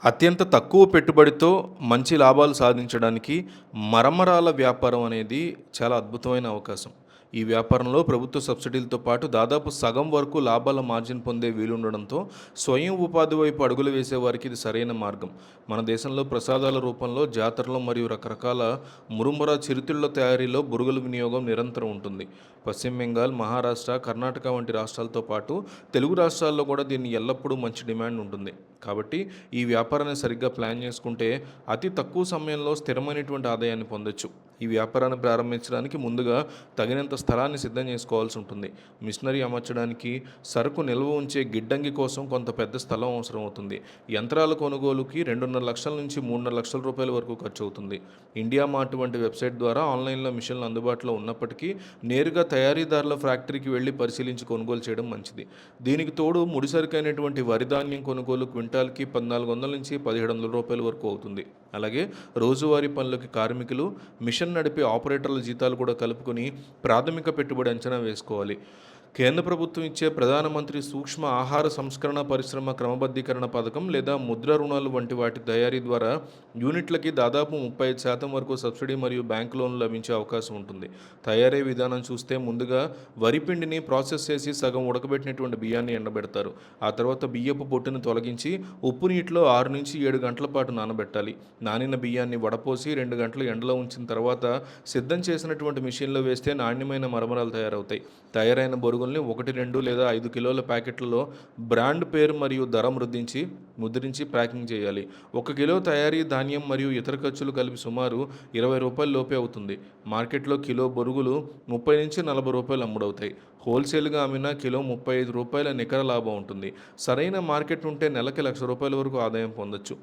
అత్యంత తక్కువ పెట్టుబడితో మంచి లాభాలు సాధించడానికి మరమరాల వ్యాపారం అనేది చాలా అద్భుతమైన అవకాశం. ఈ వ్యాపారంలో ప్రభుత్వ సబ్సిడీలతో పాటు దాదాపు సగం వరకు లాభాల మార్జిన్ పొందే వీలుండడంతో స్వయం ఉపాధి వైపు అడుగులు వేసే వారికి ఇది సరైన మార్గం. మన దేశంలో ప్రసాదాల రూపంలో జాతరలు మరియు రకరకాల మురుముర చిరుతిళ్ల తయారీలో బురుగుల వినియోగం నిరంతరం ఉంటుంది. పశ్చిమ బెంగాల్, మహారాష్ట్ర, కర్ణాటక వంటి రాష్ట్రాలతో పాటు తెలుగు రాష్ట్రాల్లో కూడా దీన్ని ఎల్లప్పుడూ మంచి డిమాండ్ ఉంటుంది. కాబట్టి ఈ వ్యాపారాన్ని సరిగ్గా ప్లాన్ చేసుకుంటే అతి తక్కువ సమయంలో స్థిరమైనటువంటి ఆదాయాన్ని పొందొచ్చు. ఈ వ్యాపారాన్ని ప్రారంభించడానికి ముందుగా తగినంత స్థలాన్ని సిద్ధం చేసుకోవాల్సి ఉంటుంది. మిషనరీ అమర్చడానికి, సరుకు నిల్వ ఉంచే గిడ్డంగి కోసం కొంత పెద్ద స్థలం అవసరం అవుతుంది. యంత్రాల కొనుగోలుకి 2.5 లక్షల నుంచి 3.5 లక్షల రూపాయల వరకు ఖర్చు అవుతుంది. ఇండియా మార్ట్ వంటి వెబ్సైట్ ద్వారా ఆన్లైన్లో మిషన్లు అందుబాటులో ఉన్నప్పటికీ నేరుగా తయారీదారుల ఫ్యాక్టరీకి వెళ్ళి పరిశీలించి కొనుగోలు చేయడం మంచిది. దీనికి తోడు ముడిసరుకైనటువంటి వరి ధాన్యం కొనుగోలు క్వింటాల్కి 1400 నుంచి 1700 రూపాయల వరకు అవుతుంది. అలాగే రోజువారీ పనులకి కార్మికులు, మిషన్ నడిపే ఆపరేటర్ల జీతాలు కూడా కలుపుకొని ప్రాథమిక పెట్టుబడి అంచనా వేసుకోవాలి. కేంద్ర ప్రభుత్వం ఇచ్చే ప్రధానమంత్రి సూక్ష్మ ఆహార సంస్కరణ పరిశ్రమ క్రమబద్ధీకరణ పథకం లేదా ముద్ర రుణాలు వంటి వాటి తయారీ ద్వారా యూనిట్లకి దాదాపు 35% వరకు సబ్సిడీ మరియు బ్యాంక్ లోన్లు లభించే అవకాశం ఉంటుంది. తయారీ విధానం చూస్తే ముందుగా వరి పిండిని ప్రాసెస్ చేసి సగం ఉడకబెట్టినటువంటి బియ్యాన్ని ఎండబెడతారు. ఆ తర్వాత బియ్యపు పొట్టును తొలగించి ఉప్పు నీటిలో 6 నుంచి 7 గంటల పాటు నానబెట్టాలి. నానిన బియ్యాన్ని వడపోసి 2 గంటలు ఎండలో ఉంచిన తర్వాత సిద్ధం చేసినటువంటి మిషన్లో వేస్తే నాణ్యమైన మరమరాలు తయారవుతాయి. తయారైన బొరుగుల్ని 1, 2 లేదా 5 కిలోల ప్యాకెట్లలో బ్రాండ్ పేరు మరియు ధర ముద్రించి ప్యాకింగ్ చేయాలి. 1 కిలో తయారీ ధాన్యం మరియు ఇతర ఖర్చులు కలిపి సుమారు 20 రూపాయల లోపే అవుతుంది. మార్కెట్లో కిలో బొరుగులు 30 నుంచి 40 రూపాయలు అమ్ముడవుతాయి. హోల్సేల్గా అమ్మినా కిలో 35 రూపాయల నికర లాభం ఉంటుంది. సరైన మార్కెట్ ఉంటే నెలకి 1,00,000 రూపాయల వరకు ఆదాయం పొందొచ్చు.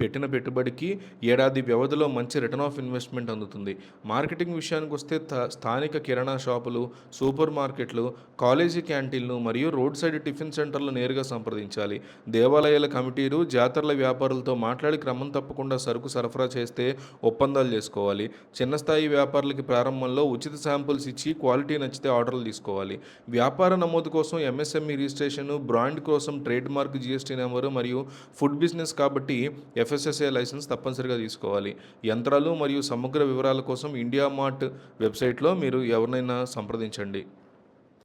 పెట్టిన పెట్టుబడికి ఏడాది వ్యవధిలో మంచి రిటర్న్ ఆఫ్ ఇన్వెస్ట్మెంట్ అందుతుంది. మార్కెటింగ్ విషయానికి వస్తే స్థానిక కిరాణా షాపులు, సూపర్ మార్కెట్లు, కాలేజీ క్యాంటీన్లు మరియు రోడ్ సైడ్ టిఫిన్ సెంటర్లు నేరుగా సంప్రదించాలి. దేవాలయాల కమిటీలు, జాతరల వ్యాపారులతో మాట్లాడి క్రమం తప్పకుండా సరుకు సరఫరా చేస్తే ఒప్పందాలు చేసుకోవాలి. చిన్న స్థాయి వ్యాపారులకి ప్రారంభంలో ఉచిత శాంపుల్స్ ఇచ్చి క్వాలిటీ నచ్చితే ఆర్డర్లు తీసుకోవాలి. వ్యాపార నమోదు కోసం ఎంఎస్ఎంఈ రిజిస్ట్రేషన్, బ్రాండ్ కోసం ట్రేడ్ మార్క్, జీఎస్టీ నెంబరు మరియు ఫుడ్ బిజినెస్ కాబట్టి FSSAI లైసెన్స్ తప్పనిసరిగా తీసుకోవాలి. యంత్రాలు మరియు సమగ్ర వివరాల కోసం ఇండియా మార్ట్ వెబ్సైట్లో మీరు ఎవరినైనా సంప్రదించండి.